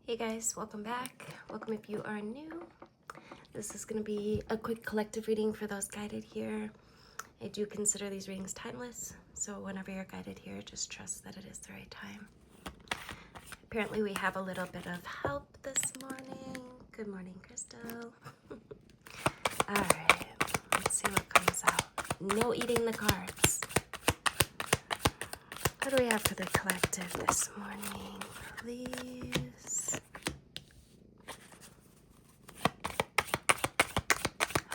Hey guys, welcome back. Welcome if you are new. This is going to be a quick collective reading for those guided here. I do consider these readings timeless, so whenever you're guided here, just trust that it is the right time. Apparently we have a little bit of help this morning. Good morning, Crystal. Alright, let's see what comes out. No eating the cards. What do we have for the collective this morning, please?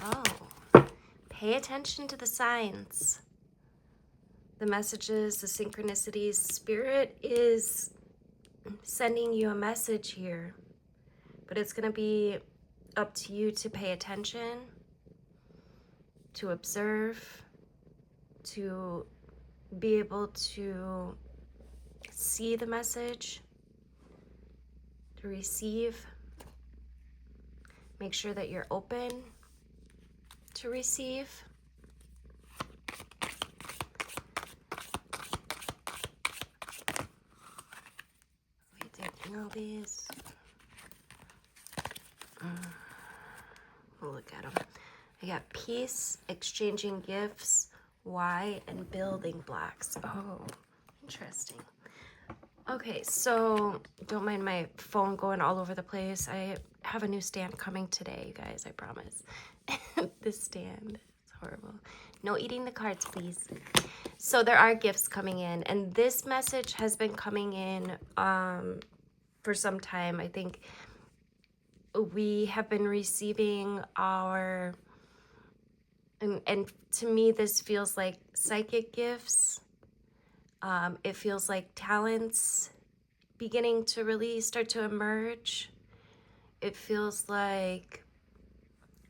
Oh, pay attention to the signs, the messages, the synchronicities. Spirit is sending you a message here, but it's going to be up to you to pay attention, to observe, to be able to see the message, to receive. Make sure that you're open to receive. We taking all these. We'll look at them. I got peace, exchanging gifts, why, and building blocks. Oh, interesting. Okay, so don't mind my phone going all over the place. I have a new stand coming today, you guys, I promise. This stand is horrible. No eating the cards, please. So there are gifts coming in, and this message has been coming in for some time. I think we have been receiving our, and to me this feels like psychic gifts. It feels like talents beginning to really start to emerge. It feels like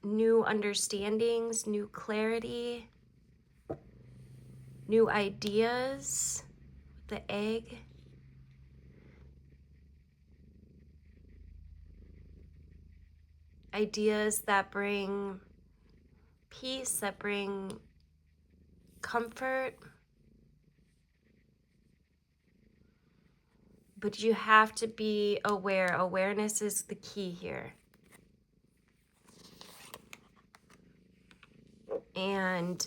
new understandings, new clarity, new ideas, the egg. Ideas that bring peace, that bring comfort. But you have to be aware. Awareness is the key here. And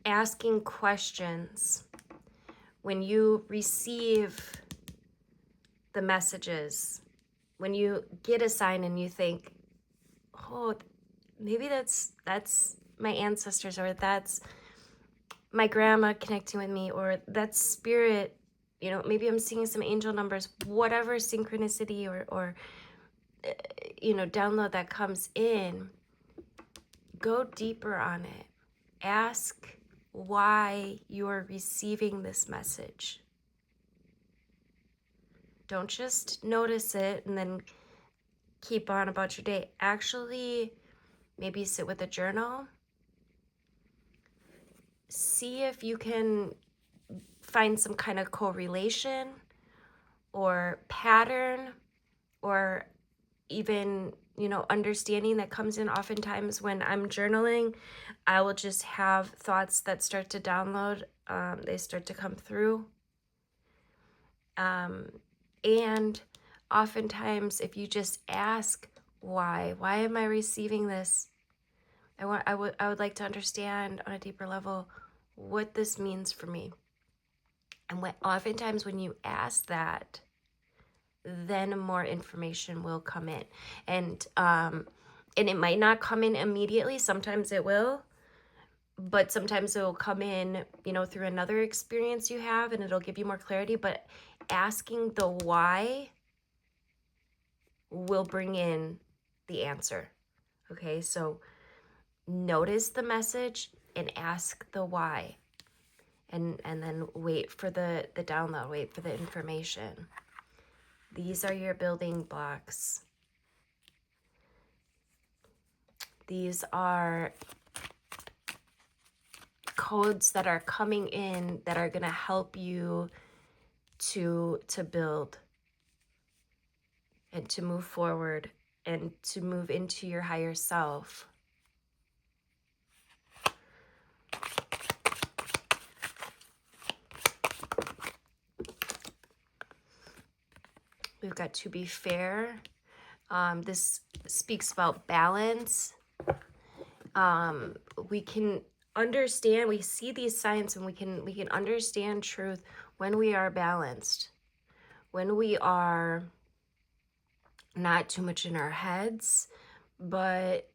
asking questions when you receive the messages, when you get a sign and you think, oh, maybe that's my ancestors, or that's my grandma connecting with me, or that's spirit, you know, maybe I'm seeing some angel numbers, whatever synchronicity or you know, download that comes in, go deeper on it. Ask why you're receiving this message. Don't just notice it and then keep on about your day. Actually, maybe sit with a journal. See if you can find some kind of correlation or pattern, or even, you know, understanding that comes in. Oftentimes when I'm journaling, I will just have thoughts that start to download. They start to come through. And oftentimes if you just ask why am I receiving this? I would like to understand on a deeper level what this means for me. And oftentimes when you ask that, then more information will come in. And it might not come in immediately. Sometimes it will, but sometimes it will come in, you know, through another experience you have, and it'll give you more clarity. But asking the why will bring in the answer. Okay, so notice the message and ask the why, and then wait for the download, wait for the information. These are your building blocks. These are codes that are coming in that are going to help you to build and to move forward and to move into your higher self. We've got to be fair. This speaks about balance. We can understand, we see these signs, and we can understand truth when we are balanced, when we are not too much in our heads, but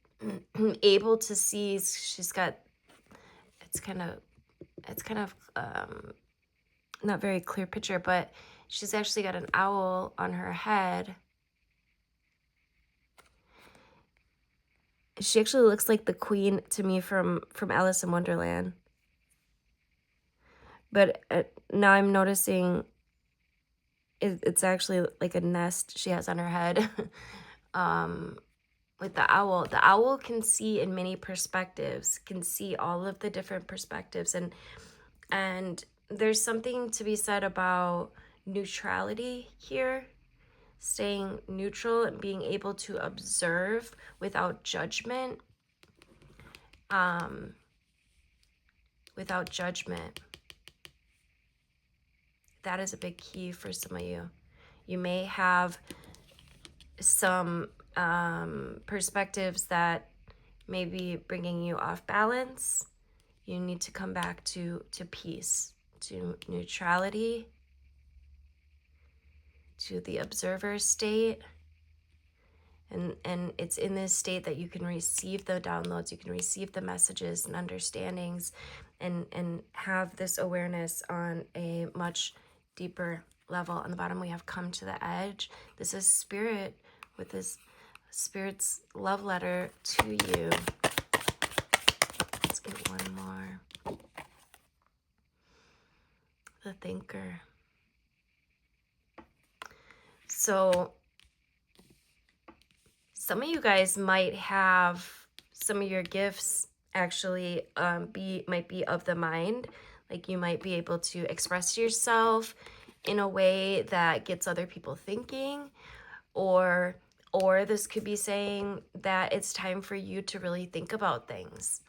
able to see. She's got, it's kind of not very clear picture, but she's actually got an owl on her head. She actually looks like the queen to me from Alice in Wonderland. But now I'm noticing it's actually like a nest she has on her head. With the owl. The owl can see in many perspectives, can see all of the different perspectives. And there's something to be said about neutrality here. Staying neutral and being able to observe without judgment. Without judgment. That is a big key for some of you. You may have some perspectives that may be bringing you off balance. You need to come back to peace, to neutrality, to the observer state. And it's in this state that you can receive the downloads, you can receive the messages and understandings, and have this awareness on a much deeper level. On the bottom we have come to the edge. This is spirit with this spirit's love letter to you. Let's get one more. The thinker. So some of you guys might have some of your gifts actually might be of the mind. Like you might be able to express yourself in a way that gets other people thinking, or this could be saying that it's time for you to really think about things.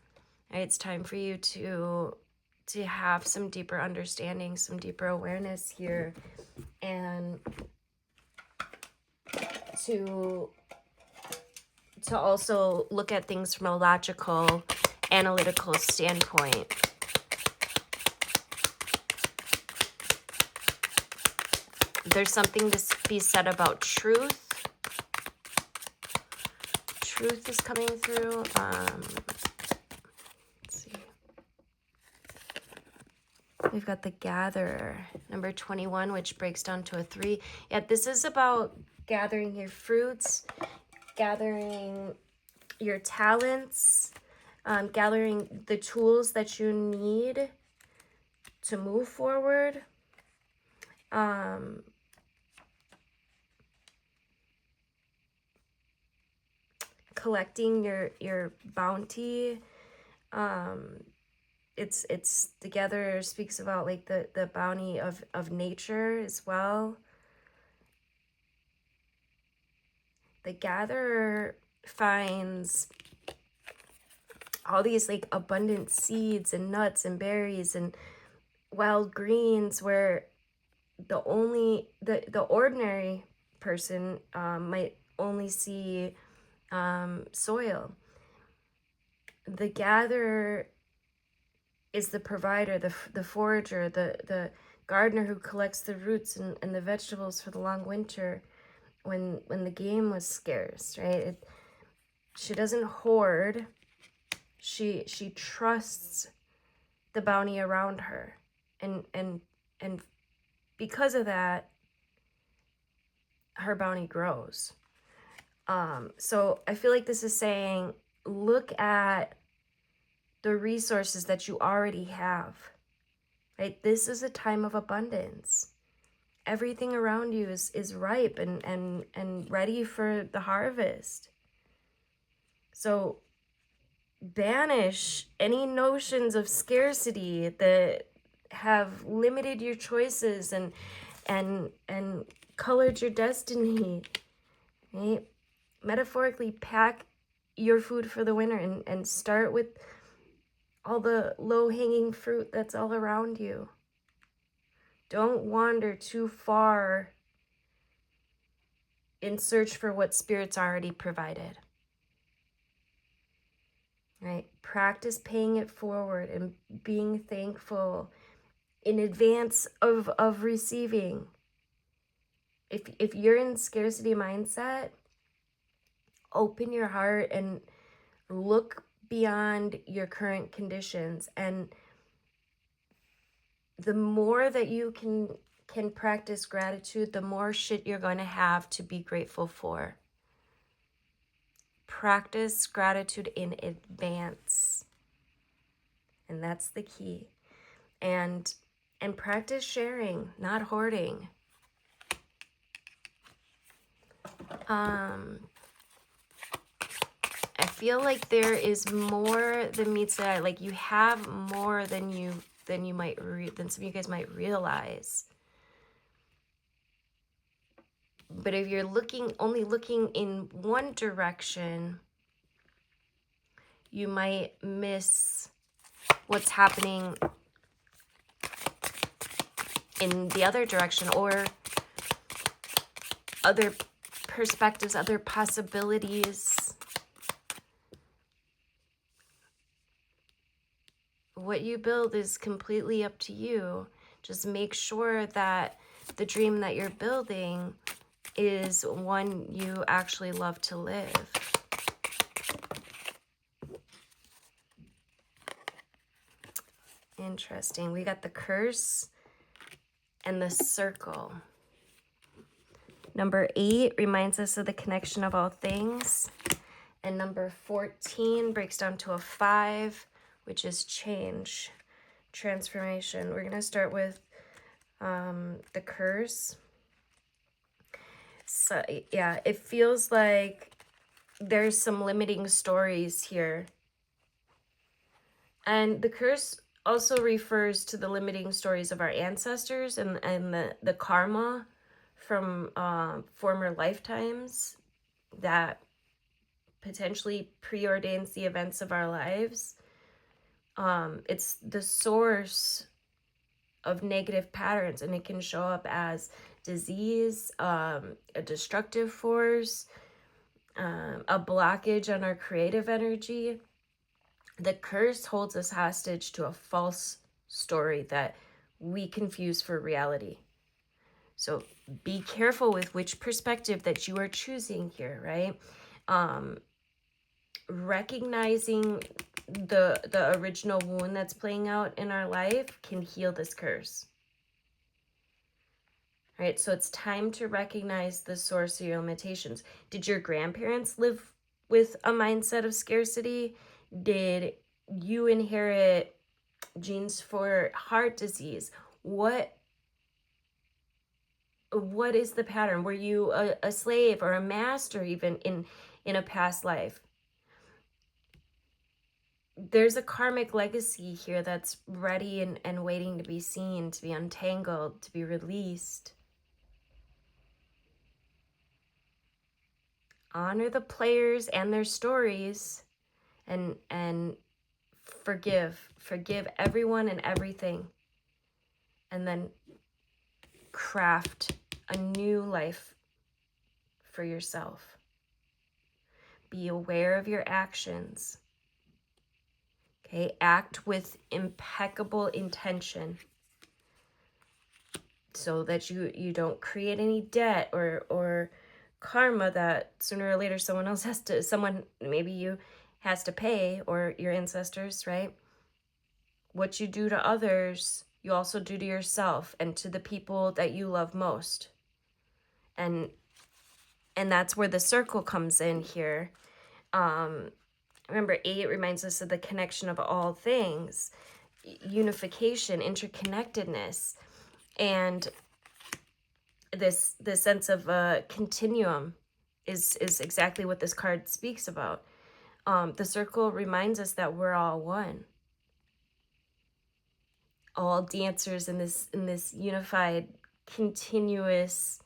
Right? It's time for you to have some deeper understanding, some deeper awareness here, and to also look at things from a logical, analytical standpoint. There's something to be said about truth. Truth is coming through. Let's see. We've got the Gatherer, number 21, which breaks down to a 3. Yeah, this is about gathering your fruits, gathering your talents, gathering the tools that you need to move forward. Collecting your bounty. It's together speaks about like the bounty of nature as well. The Gatherer finds all these like abundant seeds and nuts and berries and wild greens, where the ordinary person might only see soil. The Gatherer is the provider, the forager, the gardener who collects the roots and the vegetables for the long winter when the game was scarce, right? She doesn't hoard. She trusts the bounty around her, and because of that, her bounty grows. So I feel like this is saying, look at the resources that you already have, right? This is a time of abundance. Everything around you is ripe and ready for the harvest. So banish any notions of scarcity that have limited your choices and colored your destiny, right? Metaphorically pack your food for the winter and start with all the low-hanging fruit that's all around you. Don't wander too far in search for what Spirit's already provided. Right? Practice paying it forward and being thankful in advance of receiving. If you're in scarcity mindset, open your heart and look beyond your current conditions. And the more that you can practice gratitude, the more shit you're going to have to be grateful for. Practice gratitude in advance. And that's the key. And practice sharing, not hoarding. I feel like there is more than meets the eye. Like you have more than you might than some of you guys might realize. But if you're only looking in one direction, you might miss what's happening in the other direction, or other perspectives, other possibilities. What you build is completely up to you. Just make sure that the dream that you're building is one you actually love to live. Interesting. We got the curse and the circle. Number 8 reminds us of the connection of all things. And number 14 breaks down to a 5, which is change, transformation. We're going to start with the curse. So, yeah, it feels like there's some limiting stories here. And the curse also refers to the limiting stories of our ancestors and the karma from former lifetimes that potentially preordains the events of our lives. It's the source of negative patterns, and it can show up as disease, a destructive force, a blockage on our creative energy. The curse holds us hostage to a false story that we confuse for reality. So be careful with which perspective that you are choosing here, right? Recognizing the original wound that's playing out in our life can heal this curse. Right? So it's time to recognize the source of your limitations. Did your grandparents live with a mindset of scarcity? Did you inherit genes for heart disease? What is the pattern? Were you a slave or a master even in a past life? There's a karmic legacy here that's ready and waiting to be seen, to be untangled, to be released. Honor the players and their stories, and forgive everyone and everything, and then craft a new life for yourself. Be aware of your actions. Okay, act with impeccable intention so that you don't create any debt or karma that sooner or later someone maybe you has to pay, or your ancestors, right? What you do to others, you also do to yourself and to the people that you love most. And that's where the circle comes in here. Remember, 8 reminds us of the connection of all things, unification, interconnectedness, and this sense of a continuum is exactly what this card speaks about. The circle reminds us that we're all one, all dancers in this unified, continuous,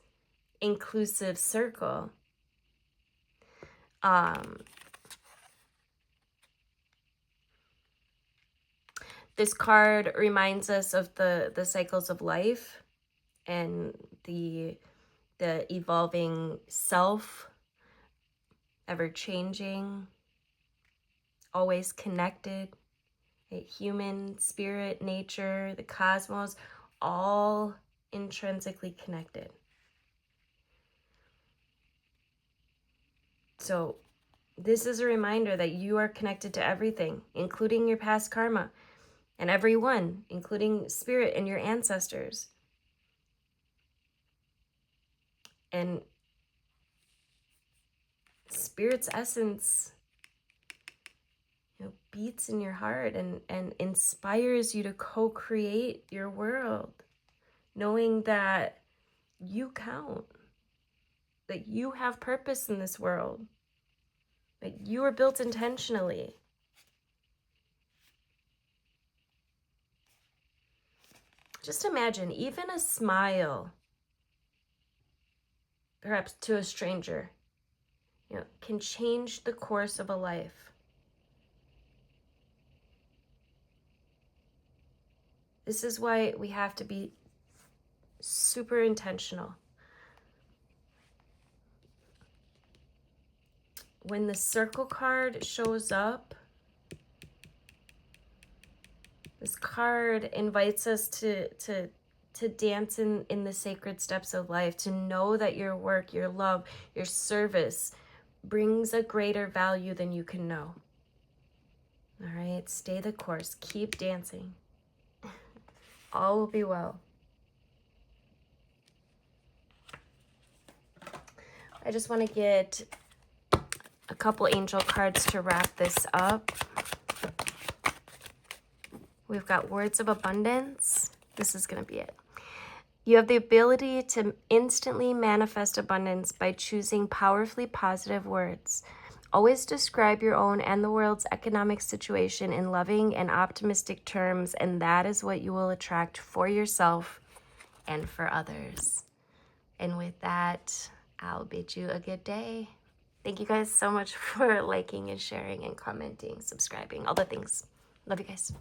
inclusive circle. This card reminds us of the cycles of life and the the evolving self, ever changing, always connected, right? Human, spirit, nature, the cosmos, all intrinsically connected. So this is a reminder that you are connected to everything, including your past karma, and everyone, including spirit and your ancestors. And spirit's essence, beats in your heart and inspires you to co-create your world, knowing that you count, that you have purpose in this world, that you are built intentionally. Just imagine, even a smile, perhaps to a stranger, can change the course of a life. This is why we have to be super intentional. When the circle card shows up, this card invites us to dance in the sacred steps of life, to know that your work, your love, your service brings a greater value than you can know. All right, stay the course, keep dancing. All will be well. I just want to get a couple angel cards to wrap this up. We've got words of abundance. This is going to be it. You have the ability to instantly manifest abundance by choosing powerfully positive words. Always describe your own and the world's economic situation in loving and optimistic terms, and that is what you will attract for yourself and for others. And with that, I'll bid you a good day. Thank you guys so much for liking and sharing and commenting, subscribing, all the things. Love you guys.